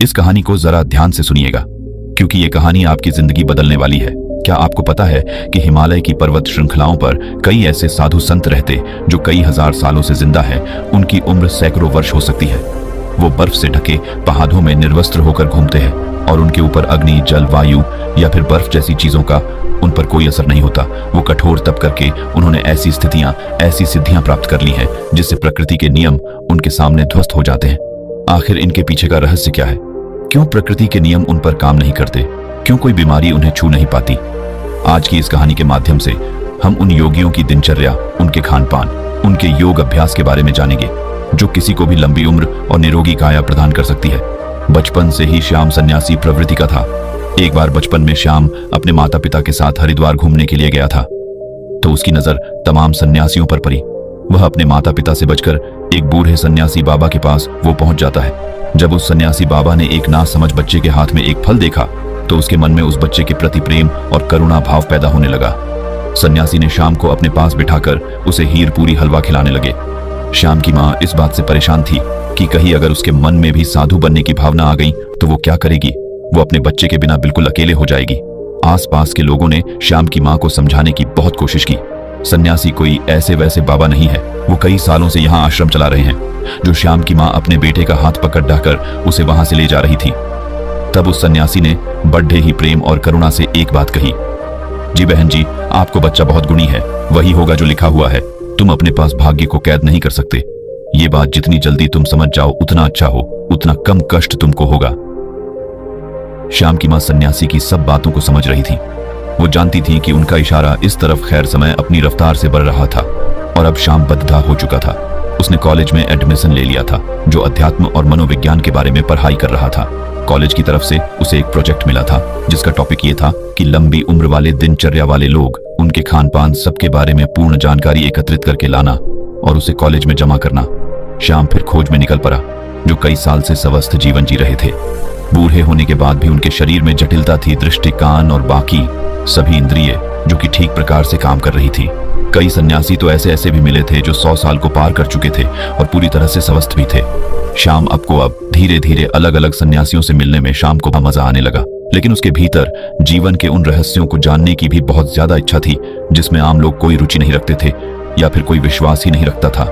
इस कहानी को जरा ध्यान से सुनिएगा, क्योंकि ये कहानी आपकी जिंदगी बदलने वाली है। क्या आपको पता है कि हिमालय की पर्वत श्रृंखलाओं पर कई ऐसे साधु संत रहते जो कई हजार सालों से जिंदा है। उनकी उम्र सैकड़ों वर्ष हो सकती है। वो बर्फ से ढके पहाड़ों में निर्वस्त्र होकर घूमते हैं और उनके ऊपर अग्नि, जल, वायु या फिर बर्फ जैसी चीजों का उन पर कोई असर नहीं होता। वो कठोर तप करके उन्होंने ऐसी स्थितियां, ऐसी सिद्धियां प्राप्त कर ली हैं जिससे प्रकृति के नियम उनके सामने ध्वस्त हो जाते हैं। आखिर इनके पीछे का रहस्य क्या है? क्यों प्रकृति के नियम उन पर काम नहीं करते? क्यों कोई बीमारी उन्हें छू नहीं पाती? आज की इस कहानी के माध्यम से हम उन योगियों की दिनचर्या, उनके खान पान, उनके योग अभ्यास के बारे में जानेंगे जो किसी को भी लंबी उम्र और निरोगी काया प्रदान कर सकती है। बचपन से ही श्याम सन्यासी प्रवृत्ति का था। एक बार बचपन में श्याम अपने माता पिता के साथ हरिद्वार घूमने के लिए गया था, तो उसकी नजर तमाम सन्यासियों पर पड़ी। वह अपने माता पिता से बचकर एक बूढ़े सन्यासी बाबा के पास वो पहुंच जाता है। जब उस सन्यासी बाबा ने एक नासमझ बच्चे के हाथ में एक फल देखा तो उसके मन में उस बच्चे के प्रति प्रेम और करुणा भाव पैदा होने लगा। सन्यासी ने श्याम को अपने पास बिठाकर उसे हीर पूरी हलवा खिलाने लगे। श्याम की माँ इस बात से परेशान थी कि कहीं अगर उसके मन में भी साधु बनने की भावना आ गई तो वो क्या करेगी? वो अपने बच्चे के बिना बिल्कुल अकेले हो जाएगी। आसपास के लोगों ने श्याम की माँ को समझाने की बहुत कोशिश की। सन्यासी कोई ऐसे वैसे बाबा नहीं है, वो कई सालों से यहाँ आश्रम चला रहे हैं। जो श्याम की माँ अपने बेटे का हाथ पकड़ ढाकर उसे वहां से ले जा रही थी, तब उस सन्यासी ने बड़े ही प्रेम और करुणा से एक बात कही, जी बहन जी, आपको बच्चा बहुत गुणी है, वही होगा जो लिखा हुआ है। तुम अपने पास भाग्य को कैद नहीं कर सकते। ये बात जितनी जल्दी तुम समझ जाओ उतना अच्छा हो, उतना कम कष्ट तुमको होगा। श्याम की माँ सन्यासी की सब बातों को समझ रही थी। वो जानती थी कि उनका इशारा इस तरफ खैर समय अपनी रफ्तार से बढ़ रहा था और अब श्याम बद्धा हो चुका था। उसने कॉलेज में एडमिशन ले लिया था जो अध्यात्म और मनोविज्ञान के बारे में पढ़ाई कर रहा था। कॉलेज की तरफ से उसे एक प्रोजेक्ट मिला था जिसका टॉपिक ये था कि लंबी उम्र वाले दिनचर्या वाले लोग, उनके खान पान, सबके बारे में पूर्ण जानकारी एकत्रित करके लाना और उसे कॉलेज में जमा करना। श्याम फिर खोज में निकल पड़ा। जो कई साल से स्वस्थ जीवन जी रहे थे, बूढ़े होने के बाद भी उनके शरीर में जटिलता थी, दृष्टि, कान और बाकी सभी इंद्रिय जो कि ठीक प्रकार से काम कर रही थी। कई सन्यासी तो ऐसे ऐसे भी मिले थे जो 100 साल को पार कर चुके थे और पूरी तरह से स्वस्थ भी थे। श्याम अब धीरे धीरे अलग अलग सन्यासियों से मिलने में श्याम को मजा आने लगा, लेकिन उसके भीतर जीवन के उन रहस्यों को जानने की भी बहुत ज्यादा इच्छा थी जिसमें आम लोग कोई रुचि नहीं रखते थे या फिर कोई विश्वास ही नहीं रखता था।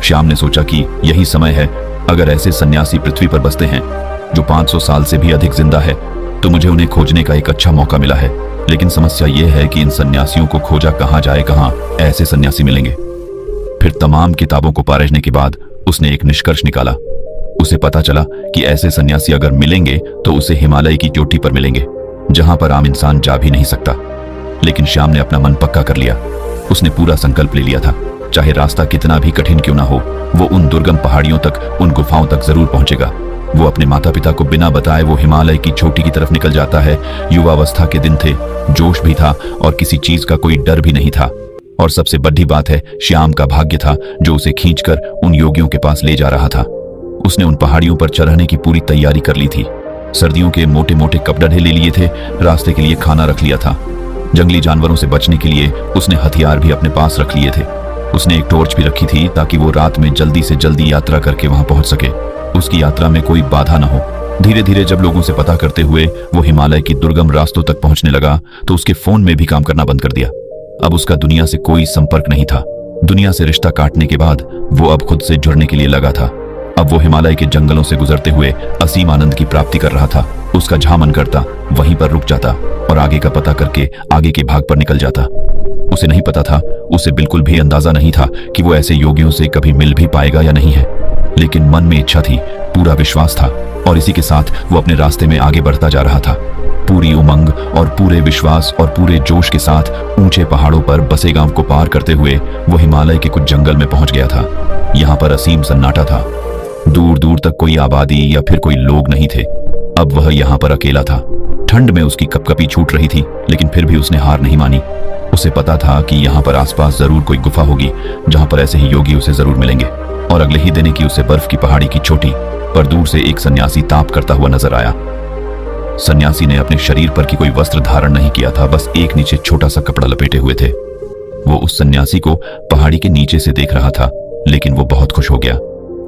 श्याम ने सोचा कि यही समय है, अगर ऐसे सन्यासी पृथ्वी पर बसते हैं जो 500 साल से भी अधिक जिंदा है तो मुझे उन्हें खोजने का एक अच्छा मौका मिला है। लेकिन समस्या यह है कि इन सन्यासियों को खोजा कहां जाए, कहां ऐसे सन्यासी मिलेंगे। फिर तमाम किताबों को परखने के बाद उसने एक निष्कर्ष निकाला। उसे पता चला कि ऐसे सन्यासी अगर मिलेंगे तो उसे हिमालय की चोटी पर मिलेंगे जहां पर आम इंसान जा भी नहीं सकता। लेकिन श्याम ने अपना मन पक्का कर लिया। उसने पूरा संकल्प ले लिया था, चाहे रास्ता कितना भी कठिन क्यों ना हो, वो उन दुर्गम पहाड़ियों तक, उन गुफाओं तक जरूर पहुंचेगा। वो अपने माता पिता को बिना बताए वो हिमालय की चोटी की तरफ निकल जाता है। युवावस्था के दिन थे, जोश भी था और किसी चीज का कोई डर भी नहीं था। और सबसे बड़ी बात है, श्याम का भाग्य था जो उसे खींचकर उन योगियों के पास ले जा रहा था। उसने उन पहाड़ियों पर चढ़ने की पूरी तैयारी कर ली थी। सर्दियों के मोटे मोटे कपड़े ले लिए थे, रास्ते के लिए खाना रख लिया था। जंगली जानवरों से बचने के लिए उसने हथियार भी अपने पास रख लिए थे। उसने एक टॉर्च भी रखी थी ताकि वो रात में जल्दी से जल्दी यात्रा करके वहां पहुंच सके, उसकी यात्रा में कोई बाधा न हो। धीरे धीरे जब लोगों से पता करते हुए वो हिमालय की दुर्गम रास्तों तक पहुंचने लगा तो उसके फोन में भी काम करना बंद कर दिया। अब उसका दुनिया से कोई संपर्क नहीं था। दुनिया से रिश्ता काटने के बाद वो अब खुद से जुड़ने के लिए लगा था। अब वो हिमालय के जंगलों से गुजरते हुए असीम आनंद की प्राप्ति कर रहा था। उसका जहां मन करता वहीं पर रुक जाता और आगे का पता करके आगे के भाग पर निकल जाता। उसे नहीं पता था, उसे बिल्कुल भी अंदाजा नहीं था कि वो ऐसे योगियों से कभी मिल भी पाएगा या नहीं है, लेकिन मन में इच्छा थी, पूरा विश्वास था और इसी के साथ वो अपने रास्ते में आगे बढ़ता जा रहा था। पूरी उमंग और पूरे विश्वास और पूरे जोश के साथ ऊंचे पहाड़ों पर बसे गांव को पार करते हुए वो हिमालय के कुछ जंगल में पहुंच गया था। यहाँ पर असीम सन्नाटा था। दूर दूर तक कोई आबादी या फिर कोई लोग नहीं थे। अब वह यहाँ पर अकेला था। ठंड में उसकी कपकपी छूट रही थी, लेकिन फिर भी उसने हार नहीं मानी। उसे पता था कि यहाँ पर आसपास जरूर कोई गुफा होगी जहां पर ऐसे ही योगी उसे जरूर मिलेंगे। और अगले ही दिन की उसे बर्फ की पहाड़ी की चोटी पर दूर से एक सन्यासी ताप करता हुआ नजर आया। सन्यासी ने अपने शरीर पर की कोई वस्त्र धारण नहीं किया था, बस एक नीचे छोटा सा कपड़ा लपेटे हुए थे। वो उस सन्यासी को पहाड़ी के नीचे से देख रहा था, लेकिन वो बहुत खुश हो गया।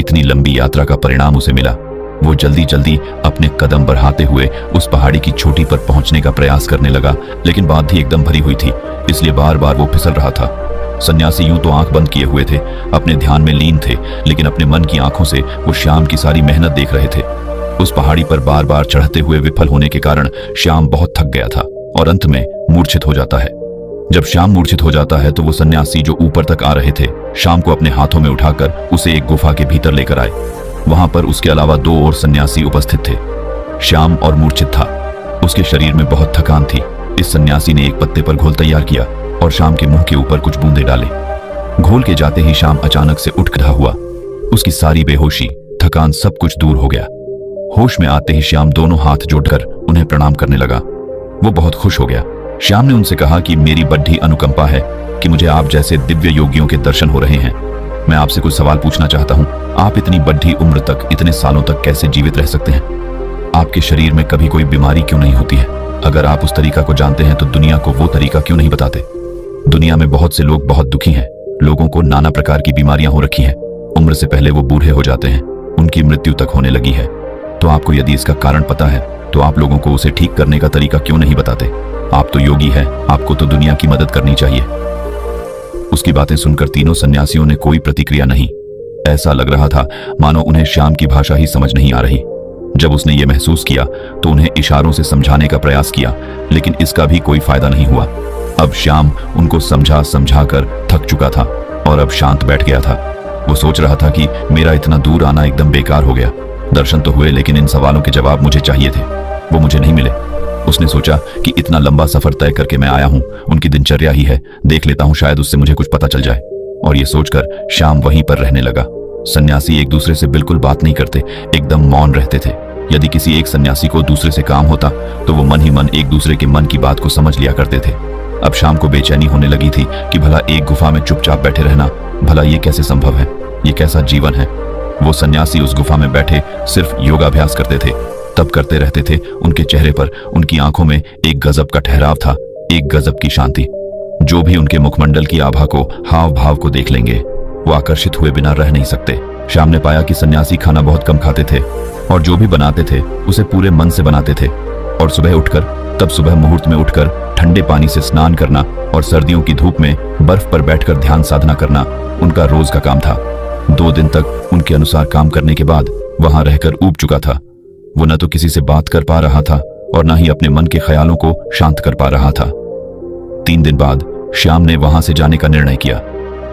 इतनी लंबी यात्रा का परिणाम उसे मिला। वो जल्दी जल्दी अपने कदम बढ़ाते हुए उस पहाड़ी की चोटी पर पहुंचने का प्रयास करने लगा, लेकिन बात ही एकदम भरी हुई थी, इसलिए बार बार वो फिसल रहा था। सन्यासी यूं तो आंख बंद किए हुए थे, अपने ध्यान में लीन थे, लेकिन अपने मन की आंखों से वो श्याम की सारी मेहनत देख रहे थे। उस पहाड़ी पर बार बार चढ़ते हुए विफल होने के कारण श्याम बहुत थक गया था और अंत में मूर्छित हो जाता है। जब श्याम मूर्छित हो जाता है तो वो सन्यासी जो ऊपर तक आ रहे थे, श्याम को अपने हाथों में उठाकर उसे एक गुफा के भीतर लेकर आए। वहां पर उसके अलावा 2 और सन्यासी उपस्थित थे। श्याम और मूर्छित था, उसके शरीर में बहुत थकान थी। इस सन्यासी ने एक पत्ते पर घोल तैयार किया और श्याम के मुंह के ऊपर कुछ बूंदे डाले। घोल के जाते ही श्याम अचानक से उठ खड़ा हुआ। उसकी सारी बेहोशी, थकान, सब कुछ दूर हो गया। होश में आते ही श्याम दोनों हाथ जोड़कर उन्हें प्रणाम करने लगा। वो बहुत खुश हो गया। श्याम ने उनसे कहा कि मेरी बड़ी अनुकंपा है कि मुझे आप जैसे दिव्य योगियों के दर्शन हो रहे हैं। मैं आपसे कुछ सवाल पूछना चाहता हूँ। आप इतनी बड़ी उम्र तक, इतने सालों तक कैसे जीवित रह सकते हैं? आपके शरीर में कभी कोई बीमारी क्यों नहीं होती है? अगर आप उस तरीका को जानते हैं तो दुनिया को वो तरीका क्यों नहीं बताते? दुनिया में बहुत से लोग बहुत दुखी हैं। लोगों को नाना प्रकार की बीमारियां हो रखी हैं। उम्र से पहले वो बूढ़े हो जाते हैं, उनकी मृत्यु तक होने लगी है। तो आपको यदि इसका कारण पता है तो आप लोगों को उसे ठीक करने का तरीका क्यों नहीं बताते? आप तो योगी हैं, आपको तो दुनिया की मदद करनी चाहिए। उसकी बातें सुनकर तीनों सन्यासियों ने कोई प्रतिक्रिया नहीं। ऐसा लग रहा था मानो उन्हें श्याम की भाषा ही समझ नहीं आ रही। जब उसने ये महसूस किया तो उन्हें इशारों से समझाने का प्रयास किया, लेकिन इसका भी कोई फायदा नहीं हुआ। अब श्याम उनको समझा समझा कर थक चुका था और अब शांत बैठ गया था। वो सोच रहा था कि मेरा इतना दूर आना एकदम बेकार हो गया। दर्शन तो हुए, लेकिन इन सवालों के जवाब मुझे चाहिए थे, वो मुझे नहीं मिले। उसने सोचा कि इतना लंबा सफर तय करके मैं आया हूं, उनकी दिनचर्या ही है, देख लेता हूं, शायद उससे मुझे कुछ पता चल जाए। और ये सोचकर श्याम वहीं पर रहने लगा। सन्यासी एक दूसरे से बिल्कुल बात नहीं करते, एकदम मौन रहते थे। यदि किसी एक सन्यासी को दूसरे से काम होता तो वो मन ही मन एक दूसरे के मन की बात को समझ लिया करते थे। अब शाम को बेचैनी होने लगी थी कि भला एक गुफा में चुपचाप बैठे रहना, भला ये कैसे संभव है? ये कैसा जीवन है? वो सन्यासी उस गुफा में बैठे सिर्फ योगाभ्यास करते थे, तप करते रहते थे। उनके चेहरे पर, उनकी आंखों में एक गजब का ठहराव था, एक गजब की शांति। जो भी उनके मुखमंडल की आभा को, हाव भाव को देख लेंगे, वो आकर्षित हुए बिना रह नहीं सकते। श्याम ने पाया कि सन्यासी खाना बहुत कम खाते थे और जो भी बनाते थे उसे पूरे मन से बनाते थे। और सुबह उठकर, तब सुबह मुहूर्त में उठकर ठंडे पानी से स्नान करना और सर्दियों की धूप में बर्फ पर बैठकर ध्यान साधना करना उनका रोज का काम था। 2 दिन तक उनके अनुसार काम करने के बाद वहां रहकर ऊब चुका था। वो न तो किसी से बात कर पा रहा था और न ही अपने मन के ख्यालों को शांत कर पा रहा था। 3 दिन बाद श्याम ने वहां से जाने का निर्णय किया।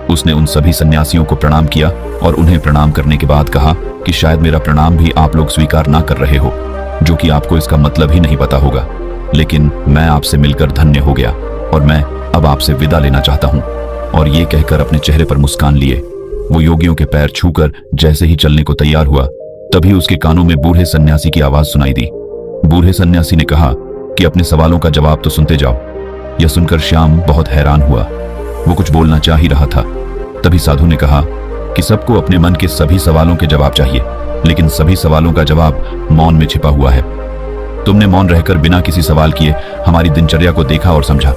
उसने उन सभी सन्यासियों को प्रणाम किया और उन्हें प्रणाम करने के बाद कहा कि शायद मेरा प्रणाम भी आप लोग स्वीकार ना कर रहे हो, जो कि आपको इसका मतलब ही नहीं पता होगा, लेकिन मैं आपसे मिलकर धन्य हो गया और मैं अब आपसे विदा लेना चाहता हूं। और ये कहकर अपने चेहरे पर मुस्कान लिए वो योगियों के पैर छूकर जैसे ही चलने को तैयार हुआ, तभी उसके कानों में बूढ़े सन्यासी की आवाज सुनाई दी। बूढ़े सन्यासी ने कहा कि अपने सवालों का जवाब तो सुनते जाओ। यह सुनकर श्याम बहुत हैरान हुआ। वो कुछ बोलना चाह ही रहा था, तभी साधु ने कहा कि सबको अपने मन के सभी सवालों के जवाब चाहिए, लेकिन सभी सवालों का जवाब मौन में छिपा हुआ है। तुमने मौन रहकर बिना किसी सवाल किए हमारी दिनचर्या को देखा और समझा।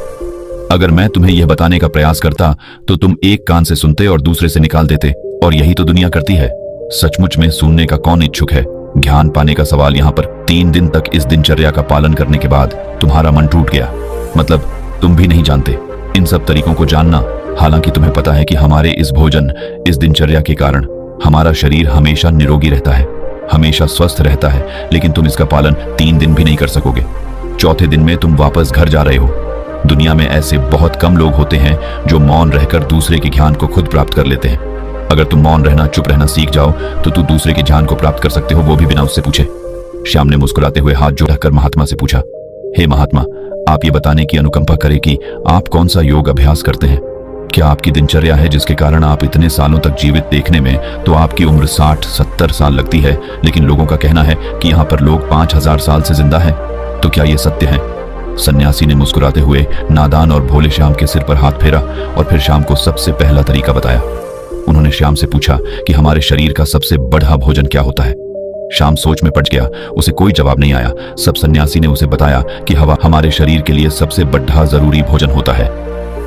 अगर मैं तुम्हें यह बताने का प्रयास करता तो तुम एक कान से सुनते और दूसरे से निकाल देते, और यही तो दुनिया करती है। सचमुच में सुनने का कौन इच्छुक है? ज्ञान पाने का सवाल यहाँ पर। 3 दिन तक इस दिनचर्या का पालन करने के बाद तुम्हारा मन टूट गया, मतलब तुम भी नहीं जानते इन सब तरीकों को जानना। हालांकि तुम्हें पता है कि हमारे इस भोजन, इस दिनचर्या के कारण हमारा शरीर हमेशा निरोगी रहता है, हमेशा स्वस्थ रहता है, लेकिन तुम इसका पालन 3 दिन भी नहीं कर सकोगे। 4थे दिन में तुम वापस घर जा रहे हो। दुनिया में ऐसे बहुत कम लोग होते हैं जो मौन रहकर दूसरे के ज्ञान को खुद प्राप्त कर लेते हैं। अगर तुम मौन रहना, चुप रहना सीख जाओ तो तू दूसरे के ज्ञान को प्राप्त कर सकते हो, वो भी बिना उससे पूछे। श्याम ने मुस्कुराते हुए हाथ जोड़कर महात्मा से पूछा, हे महात्मा, आप ये बताने की अनुकंपा करें कि आप कौन सा योग अभ्यास करते हैं? क्या आपकी दिनचर्या है जिसके कारण आप इतने सालों तक जीवित? देखने में तो आपकी उम्र 60-70 साल लगती है, लेकिन लोगों का कहना है कि यहाँ पर लोग 5000 साल से जिंदा हैं। तो क्या ये सत्य है? सन्यासी ने मुस्कुराते हुए नादान और भोले श्याम के सिर पर हाथ फेरा और फिर श्याम को सबसे पहला तरीका बताया। उन्होंने श्याम से पूछा कि हमारे शरीर का सबसे बड़ा भोजन क्या होता है? श्याम सोच में पड़ गया, उसे कोई जवाब नहीं आया। सब सन्यासी ने उसे बताया कि हवा हमारे शरीर के लिए सबसे बड़ा जरूरी भोजन होता है।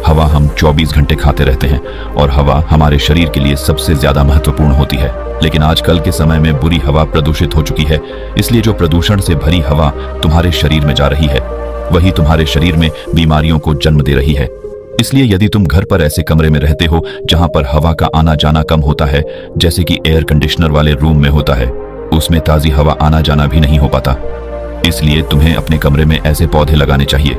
हवा हम 24 घंटे खाते रहते हैं और हवा हमारे शरीर के लिए सबसे ज्यादा महत्वपूर्ण होती है। लेकिन आजकल के समय में बुरी हवा प्रदूषित हो चुकी है, इसलिए जो प्रदूषण से भरी हवा तुम्हारे शरीर में जा रही है वही तुम्हारे शरीर में बीमारियों को जन्म दे रही है। इसलिए यदि तुम घर पर ऐसे कमरे में रहते हो जहां पर हवा का आना जाना कम होता है, जैसे कि एयर कंडीशनर वाले रूम में होता है, उसमें ताजी हवा आना जाना भी नहीं हो पाता। इसलिए तुम्हें अपने कमरे में ऐसे पौधे लगाने चाहिए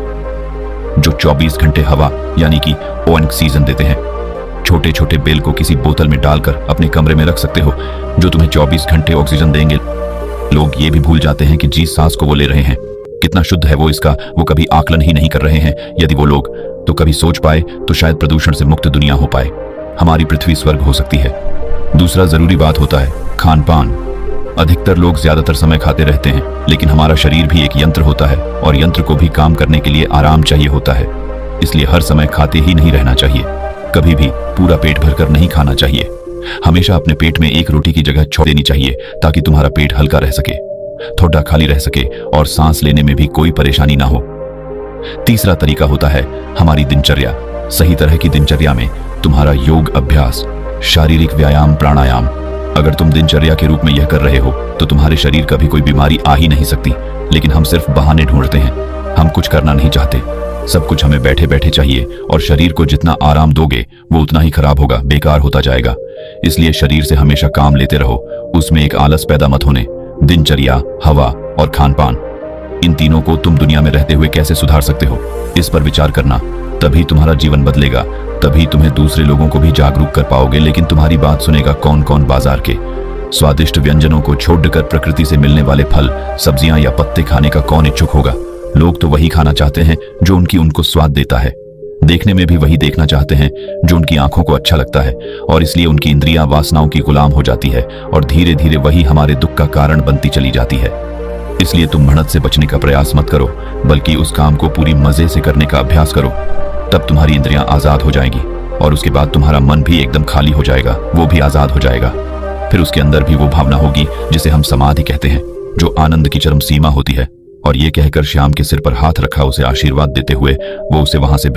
जो 24 घंटे हवा यानी कि ऑक्सीजन देते हैं। छोटे छोटे बेल को किसी बोतल में डालकर अपने कमरे में रख सकते हो जो तुम्हें 24 घंटे ऑक्सीजन देंगे। लोग ये भी भूल जाते हैं कि जिस सांस को वो ले रहे हैं कितना शुद्ध है वो कभी आकलन ही नहीं कर रहे हैं। यदि वो लोग तो कभी सोच पाए तो शायद प्रदूषण से मुक्त दुनिया हो पाए, हमारी पृथ्वी स्वर्ग हो सकती है। दूसरा जरूरी बात होता है खान पान। अधिकतर लोग ज्यादातर समय खाते रहते हैं, लेकिन हमारा शरीर भी एक यंत्र होता है और यंत्र को भी काम करने के लिए आराम चाहिए होता है। इसलिए हर समय खाते ही नहीं रहना चाहिए, कभी भी पूरा पेट भरकर नहीं खाना चाहिए। हमेशा अपने पेट में एक रोटी की जगह छोड़ देनी चाहिए ताकि तुम्हारा पेट हल्का रह सके, थोड़ा खाली रह सके और सांस लेने में भी कोई परेशानी ना हो। तीसरा तरीका होता है हमारी दिनचर्या। सही तरह की दिनचर्या में तुम्हारा योग अभ्यास, शारीरिक व्यायाम, प्राणायाम। अगर तुम दिनचर्या के रूप में यह कर रहे हो तो तुम्हारे शरीर कभी कोई बीमारी आ ही नहीं सकती। लेकिन हम सिर्फ बहाने ढूंढते हैं, हम कुछ करना नहीं चाहते। सब कुछ हमें बैठे बैठे चाहिए और शरीर को जितना आराम दोगे वो उतना ही खराब होगा, बेकार होता जाएगा। इसलिए शरीर से हमेशा काम लेते रहो, उसमें एक आलस पैदा मत होने। दिनचर्या, हवा और खान पान, इन तीनों को तुम दुनिया में रहते हुए कैसे सुधार सकते हो, इस पर विचार करना। तभी तुम्हारा जीवन बदलेगा, तभी तुम्हें दूसरे लोगों को भी जागरूक कर पाओगे। लेकिन तुम्हारी बात सुनेगा कौन कौन? बाजार के स्वादिष्ट व्यंजनों को छोड़कर प्रकृति से मिलने वाले फल, सब्जियां या पत्ते खाने का कौन इच्छुक होगा? लोग तो वही खाना चाहते हैं जो उनको स्वाद देता है, देखने में भी वही देखना चाहते हैं जो उनकी आंखों को अच्छा लगता है, और इसलिए उनकी इंद्रियां वासनाओं की गुलाम हो जाती है और धीरे धीरे वही हमारे दुख का कारण बनती चली जाती है। इसलिए तुम बढ़त से बचने का प्रयास मत करो, बल्कि उस काम को पूरी मजे से करने का अभ्यास करो। तब तुम्हारी इंद्रियां आजाद हो जाएंगी और उसके बाद तुम्हारा मन भी एकदम खाली हो जाएगा, वो भी आजाद हो जाएगा। फिर उसके अंदर भी वो भावना होगी जिसे हम समाधि कहते हैं, जो आनंद की चरम सीमा होती है। और ये कहकर श्याम के सिर पर हाथ रखा उसे आशीर्वाद देते हुए वो उसे वहां से